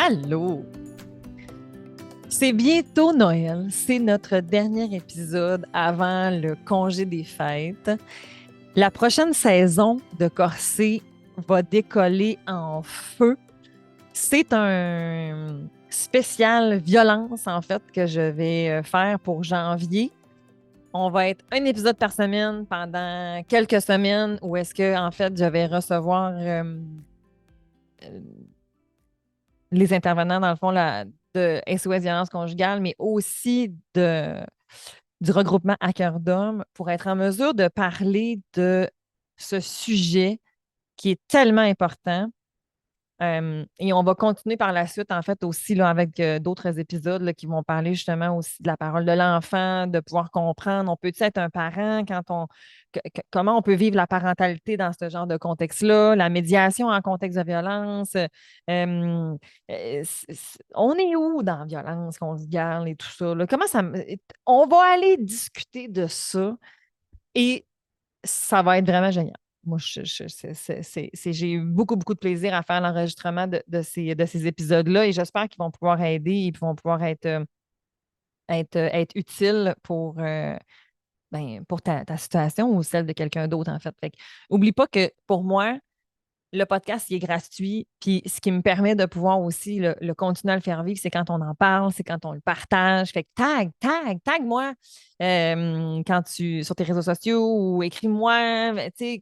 Allô! C'est bientôt Noël. C'est notre dernier épisode avant le congé des fêtes. La prochaine saison de Corset va décoller en feu. C'est un spécial violence, en fait, que je vais faire pour janvier. On va être un épisode par semaine pendant quelques semaines où est-ce que, en fait, je vais recevoir les intervenants, dans le fond, de SOS Violence conjugale, mais aussi du regroupement à cœur d'homme pour être en mesure de parler de ce sujet qui est tellement important. Et on va continuer par la suite, en fait, aussi là, avec d'autres épisodes là, qui vont parler justement aussi de la parole de l'enfant, de pouvoir comprendre. On peut être un parent comment on peut vivre la parentalité dans ce genre de contexte-là, la médiation en contexte de violence. On est où dans la violence conjugale et tout ça? Là? On va aller discuter de ça et ça va être vraiment génial. Moi, j'ai eu beaucoup, beaucoup de plaisir à faire l'enregistrement de ces épisodes-là et j'espère qu'ils vont pouvoir aider et qu'ils vont pouvoir être utiles pour ta situation ou celle de quelqu'un d'autre, en fait. Oublie pas que pour moi, le podcast, il est gratuit. Puis ce qui me permet de pouvoir aussi le continuer à le faire vivre, c'est quand on en parle, c'est quand on le partage. Fait que tag-moi sur tes réseaux sociaux ou écris-moi. Tu sais,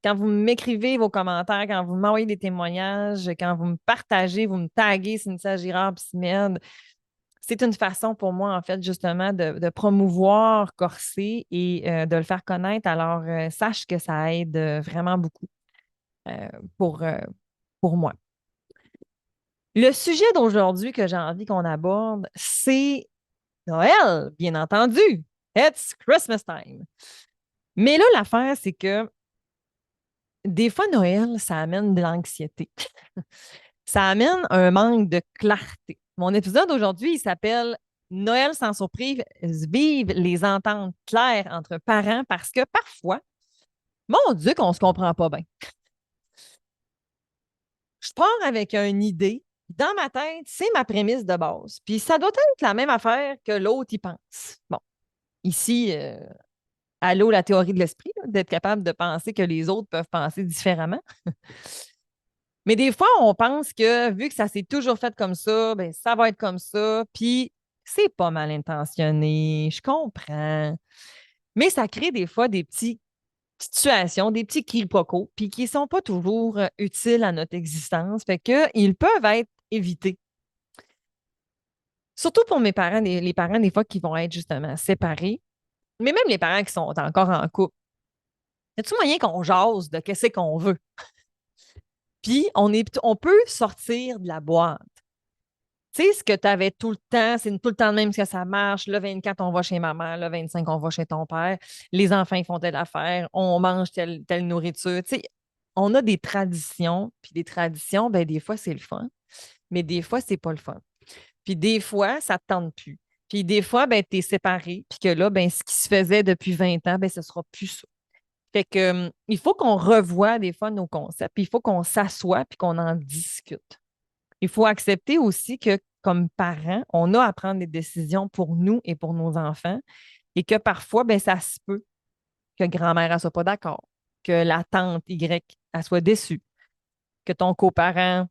quand vous m'écrivez vos commentaires, quand vous m'envoyez des témoignages, quand vous me partagez, vous me taguez Cynthia Girard puis Simed, c'est une façon pour moi, en fait, justement, de promouvoir Corset et de le faire connaître. Alors, sache que ça aide vraiment beaucoup euh, pour, euh, pour moi. Le sujet d'aujourd'hui que j'ai envie qu'on aborde, c'est Noël, bien entendu. It's Christmas time. Mais là, l'affaire, c'est que des fois, Noël, ça amène de l'anxiété. Ça amène un manque de clarté. Mon épisode d'aujourd'hui, il s'appelle Noël sans surprise, vive les ententes claires entre parents parce que parfois, mon Dieu, qu'on ne se comprend pas bien. Je pars avec une idée. Dans ma tête, c'est ma prémisse de base. Puis ça doit être la même affaire que l'autre y pense. Bon, ici, allô, la théorie de l'esprit, là, d'être capable de penser que les autres peuvent penser différemment. Mais des fois, on pense que vu que ça s'est toujours fait comme ça, ben, ça va être comme ça. Puis c'est pas mal intentionné, je comprends. Mais ça crée des fois des petites situations, des petits quiproquos, puis qui ne sont pas toujours utiles à notre existence. Fait qu'ils peuvent être évités. Surtout pour mes parents, les parents, des fois, qui vont être justement séparés, mais même les parents qui sont encore en couple. Y a-t-il moyen qu'on jase de qu'est-ce qu'on veut? Puis, on peut sortir de la boîte. Tu sais, ce que tu avais tout le temps, c'est tout le temps de même que ça marche. Le 24, on va chez maman. Le 25, on va chez ton père. Les enfants, ils font telle affaire. On mange telle nourriture. Tu sais, on a des traditions. Puis des traditions, ben, des fois, c'est le fun. Mais des fois, c'est pas le fun. Puis des fois, ça ne te tente plus. Puis des fois, ben, tu es séparé. Puis que là, ben, ce qui se faisait depuis 20 ans, ben, ce ne sera plus ça. Fait que, il faut qu'on revoie des fois nos concepts. Puis il faut qu'on s'assoie puis qu'on en discute. Il faut accepter aussi que, comme parents, on a à prendre des décisions pour nous et pour nos enfants et que parfois, ben, ça se peut que grand-mère ne soit pas d'accord, que la tante Y elle soit déçue, que ton coparent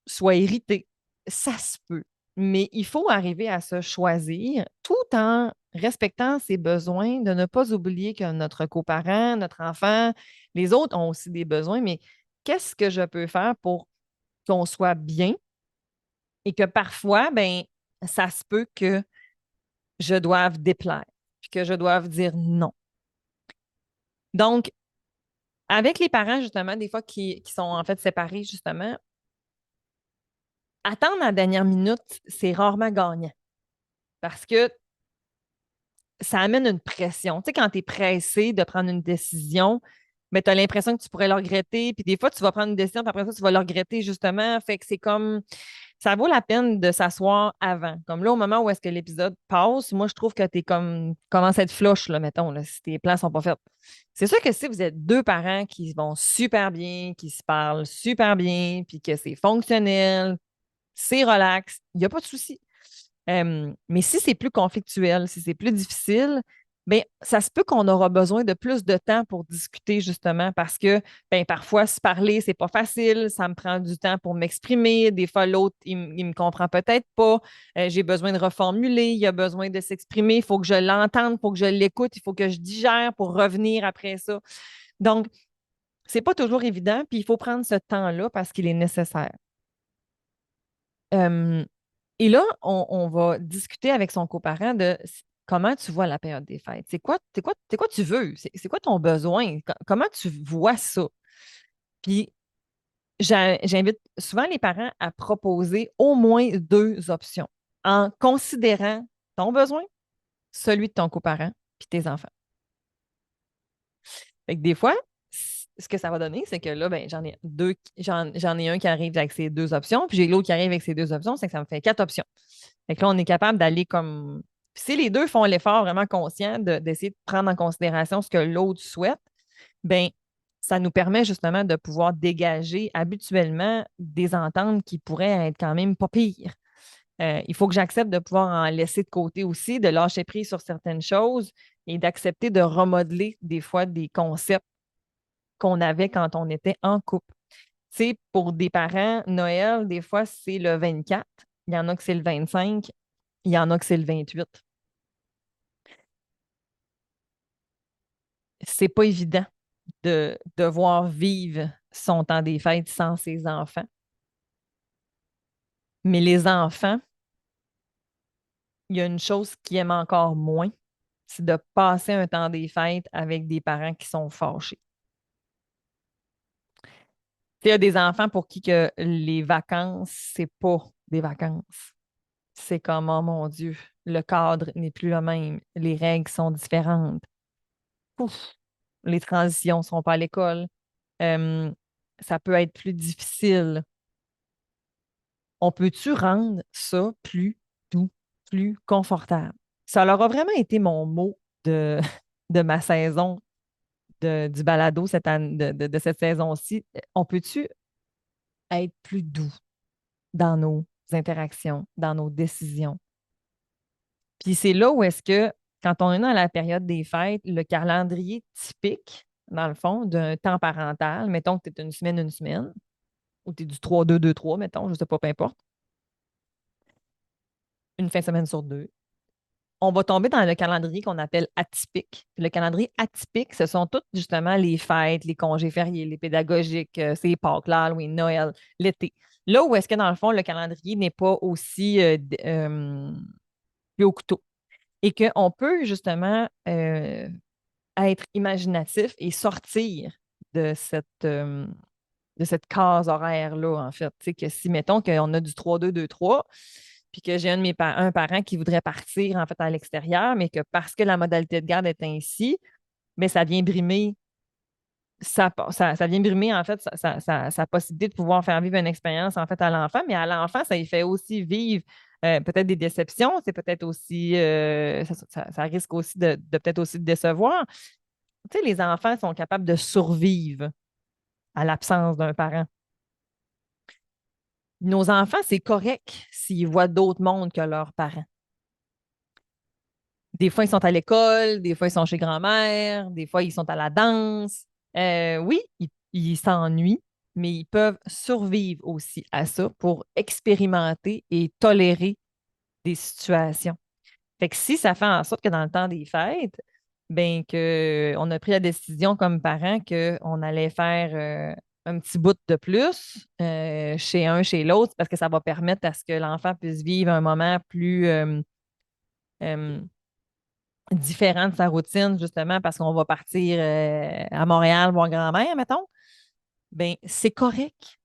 soit irrité. Ça se peut. Mais il faut arriver à se choisir tout en respectant ses besoins, de ne pas oublier que notre coparent, notre enfant, les autres ont aussi des besoins, mais qu'est-ce que je peux faire pour qu'on soit bien et que parfois, ben, ça se peut que je doive déplaire, puis que je doive dire non. Donc, avec les parents, justement, des fois qui sont en fait séparés, justement, attendre à la dernière minute, c'est rarement gagnant parce que ça amène une pression. Tu sais, quand tu es pressé de prendre une décision, mais tu as l'impression que tu pourrais le regretter. Puis des fois, tu vas prendre une décision, puis après ça, tu vas le regretter justement. Fait que c'est comme, ça vaut la peine de s'asseoir avant. Comme là, au moment où est-ce que l'épisode passe, moi, je trouve que tu es comme, commence à être flush, là, mettons, là, si tes plans sont pas faits. C'est sûr que si vous êtes deux parents qui vont super bien, qui se parlent super bien, puis que c'est fonctionnel, c'est relax, il n'y a pas de souci. Mais si c'est plus conflictuel, si c'est plus difficile, bien, ça se peut qu'on aura besoin de plus de temps pour discuter, justement, parce que ben, parfois, se parler, c'est pas facile, ça me prend du temps pour m'exprimer. Des fois, l'autre, il me comprend peut-être pas. J'ai besoin de reformuler, il a besoin de s'exprimer, il faut que je l'entende, il faut que je l'écoute, il faut que je digère pour revenir après ça. Donc, c'est pas toujours évident, puis il faut prendre ce temps-là parce qu'il est nécessaire. Euh, et là, on va discuter avec son coparent de comment tu vois la période des fêtes. C'est quoi tu veux? C'est quoi ton besoin? Comment tu vois ça? Puis, j'invite souvent les parents à proposer au moins deux options en considérant ton besoin, celui de ton coparent, puis tes enfants. Fait que des fois, ce que ça va donner, c'est que là, ben, j'en ai deux, j'en ai un qui arrive avec ces deux options, puis j'ai l'autre qui arrive avec ces deux options, c'est que ça me fait quatre options. Fait que là, on est capable d'aller comme. Puis si les deux font l'effort vraiment conscient d'essayer de prendre en considération ce que l'autre souhaite, bien, ça nous permet justement de pouvoir dégager habituellement des ententes qui pourraient être quand même pas pires. Il faut que j'accepte de pouvoir en laisser de côté aussi, de lâcher prise sur certaines choses et d'accepter de remodeler des fois des concepts qu'on avait quand on était en couple. Tu sais, pour des parents, Noël, des fois, c'est le 24. Il y en a que c'est le 25. Il y en a que c'est le 28. C'est pas évident de devoir vivre son temps des fêtes sans ses enfants. Mais les enfants, il y a une chose qu'ils aiment encore moins, c'est de passer un temps des fêtes avec des parents qui sont fâchés. Il y a des enfants pour qui que les vacances, c'est pas des vacances. C'est comme, oh mon Dieu, le cadre n'est plus le même, les règles sont différentes. Ouf, les transitions ne sont pas à l'école. Euh, Ça peut être plus difficile. On peut-tu rendre ça plus doux, plus confortable? Ça leur a vraiment été mon mot de, de ma saison du balado cette année, de cette saison-ci. On peut-tu être plus doux dans nos interactions, dans nos décisions? Puis c'est là où est-ce que, quand on est dans la période des fêtes, le calendrier typique, dans le fond, d'un temps parental, mettons que tu es une semaine, ou tu es du 3-2-2-3, mettons, je ne sais pas, peu importe, une fin de semaine sur deux, on va tomber dans le calendrier qu'on appelle atypique. Le calendrier atypique, ce sont toutes justement les fêtes, les congés fériés, les pédagogiques, c'est Pâques, l'Halloween, Noël, l'été. Là où est-ce que, dans le fond, le calendrier n'est pas aussi plus au couteau et qu'on peut justement être imaginatif et sortir de cette case horaire-là, en fait. Tu sais, que si, mettons, qu'on a du 3-2-2-3, puis que j'ai un parent qui voudrait partir, en fait, à l'extérieur, mais que parce que la modalité de garde est ainsi, mais ça vient brimer ça vient brimer, en fait, sa possibilité de pouvoir faire vivre une expérience, en fait, à l'enfant, mais à l'enfant, ça lui fait aussi vivre peut-être des déceptions, c'est peut-être aussi, ça risque aussi de peut-être aussi de décevoir. Tu sais, les enfants sont capables de survivre à l'absence d'un parent. Nos enfants, c'est correct s'ils voient d'autres mondes que leurs parents. Des fois, ils sont à l'école, des fois, ils sont chez grand-mère, des fois, ils sont à la danse. Oui, ils s'ennuient, mais ils peuvent survivre aussi à ça pour expérimenter et tolérer des situations. Fait que si ça fait en sorte que dans le temps des fêtes, ben que on a pris la décision comme parents qu'on allait faire un petit bout de plus chez un, chez l'autre, parce que ça va permettre à ce que l'enfant puisse vivre un moment plus euh, différent de sa routine, justement, parce qu'on va partir à Montréal voir grand-mère, mettons. Ben c'est correct.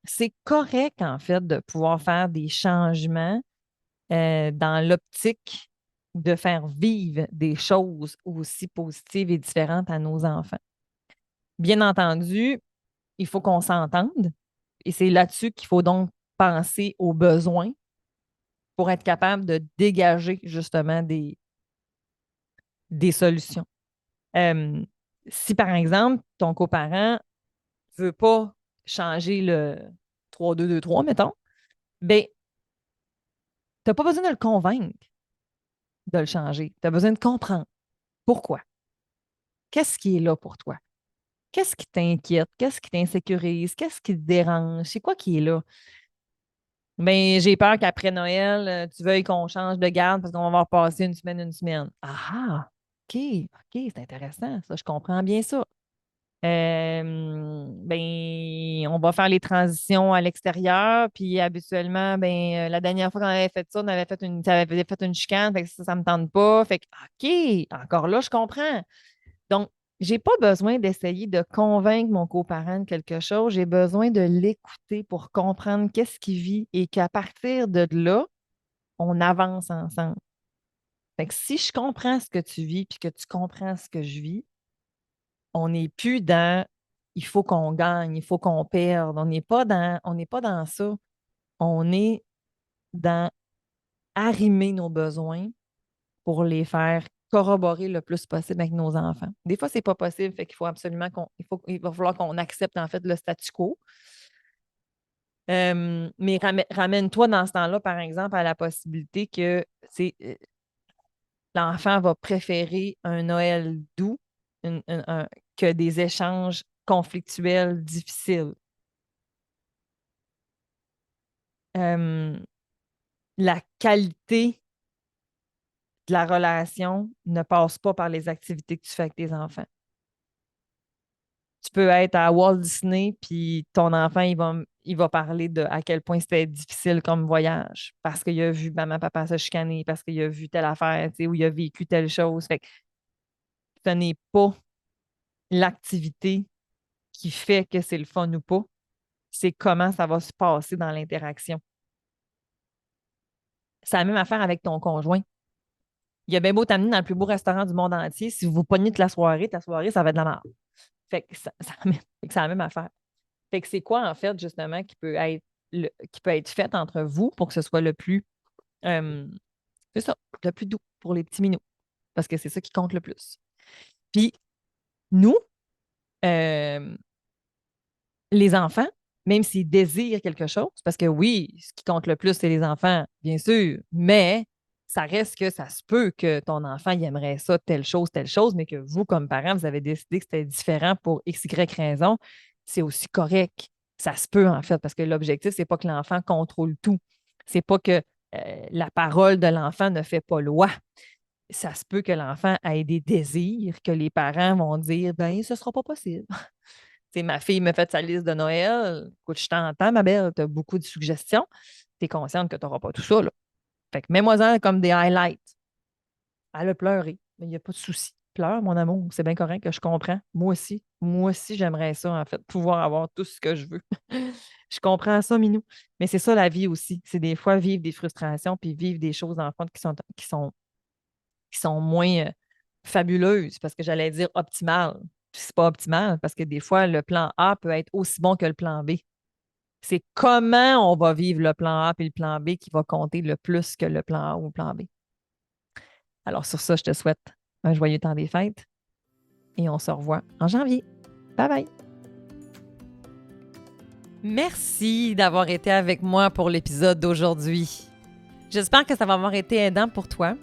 C'est correct, en fait, de pouvoir faire des changements dans l'optique de faire vivre des choses aussi positives et différentes à nos enfants. Bien entendu, il faut qu'on s'entende et c'est là-dessus qu'il faut donc penser aux besoins pour être capable de dégager justement des solutions. Euh, Si par exemple, ton coparent ne veut pas changer le 3-2-2-3, mettons, ben, t'as pas besoin de le convaincre de le changer. Tu as besoin de comprendre pourquoi. Qu'est-ce qui est là pour toi? Qu'est-ce qui t'inquiète? Qu'est-ce qui t'insécurise? Qu'est-ce qui te dérange? C'est quoi qui est là? Ben, j'ai peur qu'après Noël, tu veuilles qu'on change de garde parce qu'on va repasser une semaine, une semaine. Ah, OK, OK, c'est intéressant. Ça, je comprends bien ça. Ben, on va faire les transitions à l'extérieur, puis habituellement, ben, la dernière fois qu'on avait fait ça, on avait fait une chicane, fait que ça me tente pas. Fait que, OK, encore là, je comprends. Donc, j'ai pas besoin d'essayer de convaincre mon coparent de quelque chose. J'ai besoin de l'écouter pour comprendre qu'est-ce qu'il vit et qu'à partir de là, on avance ensemble. Fait que si je comprends ce que tu vis puis que tu comprends ce que je vis, on n'est plus dans il faut qu'on gagne, il faut qu'on perde. On n'est pas dans ça. On est dans arrimer nos besoins pour les faire corroborer le plus possible avec nos enfants. Des fois, c'est pas possible, fait qu'il faut absolument il va falloir qu'on accepte en fait le statu quo. Mais ramène-toi dans ce temps-là, par exemple, à la possibilité que l'enfant va préférer un Noël doux que des échanges conflictuels difficiles. Euh, la qualité de la relation ne passe pas par les activités que tu fais avec tes enfants. Tu peux être à Walt Disney, puis ton enfant, il va parler de à quel point c'était difficile comme voyage parce qu'il a vu maman, papa se chicaner, parce qu'il a vu telle affaire, tu sais, ou il a vécu telle chose. Fait que ce n'est pas l'activité qui fait que c'est le fun ou pas, c'est comment ça va se passer dans l'interaction. C'est la même affaire avec ton conjoint. Il a bien beau t'amener dans le plus beau restaurant du monde entier. Si vous pognez toute la soirée, ta soirée, ça va être de la merde. Fait que c'est la même affaire. Fait que c'est quoi, en fait, justement, qui peut être fait entre vous pour que ce soit le plus, euh, c'est ça, le plus doux pour les petits minous. Parce que c'est ça qui compte le plus. Puis, nous, euh, les enfants, même s'ils désirent quelque chose, parce que oui, ce qui compte le plus, c'est les enfants, bien sûr, mais ça reste que ça se peut que ton enfant, il aimerait ça, telle chose, mais que vous, comme parents, vous avez décidé que c'était différent pour X, Y raison, c'est aussi correct. Ça se peut, en fait, parce que l'objectif, c'est pas que l'enfant contrôle tout. C'est pas que la parole de l'enfant ne fait pas loi. Ça se peut que l'enfant ait des désirs que les parents vont dire, ben, ce sera pas possible. T'sais, ma fille me fait sa liste de Noël. Écoute, je t'entends, ma belle, tu as beaucoup de suggestions. Tu es consciente que tu n'auras pas tout ça, là. Fait que mets-moi-en comme des highlights. Elle a pleuré, mais il n'y a pas de souci. Pleure, mon amour, c'est bien correct que je comprends. Moi aussi, j'aimerais ça, en fait, pouvoir avoir tout ce que je veux. Je comprends ça, Minou. Mais c'est ça la vie aussi. C'est des fois vivre des frustrations puis vivre des choses en fond qui sont moins fabuleuses, parce que j'allais dire optimales. Puis c'est pas optimal parce que des fois, le plan A peut être aussi bon que le plan B. C'est comment on va vivre le plan A et le plan B qui va compter le plus que le plan A ou le plan B. Alors sur ça, je te souhaite un joyeux temps des fêtes et on se revoit en janvier. Bye bye! Merci d'avoir été avec moi pour l'épisode d'aujourd'hui. J'espère que ça va avoir été aidant pour toi.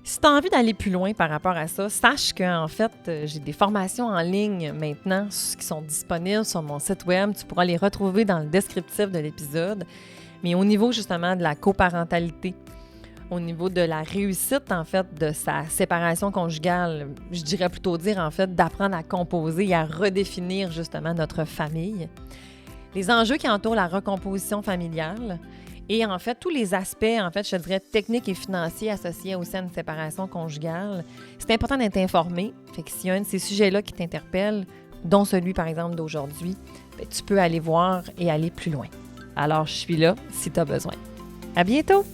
Si tu as envie d'aller plus loin par rapport à ça, sache qu'en fait, j'ai des formations en ligne maintenant qui sont disponibles sur mon site web. Tu pourras les retrouver dans le descriptif de l'épisode. Mais au niveau justement de la coparentalité, au niveau de la réussite en fait de sa séparation conjugale, je dirais plutôt dire en fait d'apprendre à composer et à redéfinir justement notre famille. Les enjeux qui entourent la recomposition familiale, et en fait, tous les aspects, en fait, je dirais, techniques et financiers associés aussi à une séparation conjugale, c'est important d'être informé. Fait que s'il y a un de ces sujets-là qui t'interpelle, dont celui, par exemple, d'aujourd'hui, bien, tu peux aller voir et aller plus loin. Alors, je suis là si tu as besoin. À bientôt!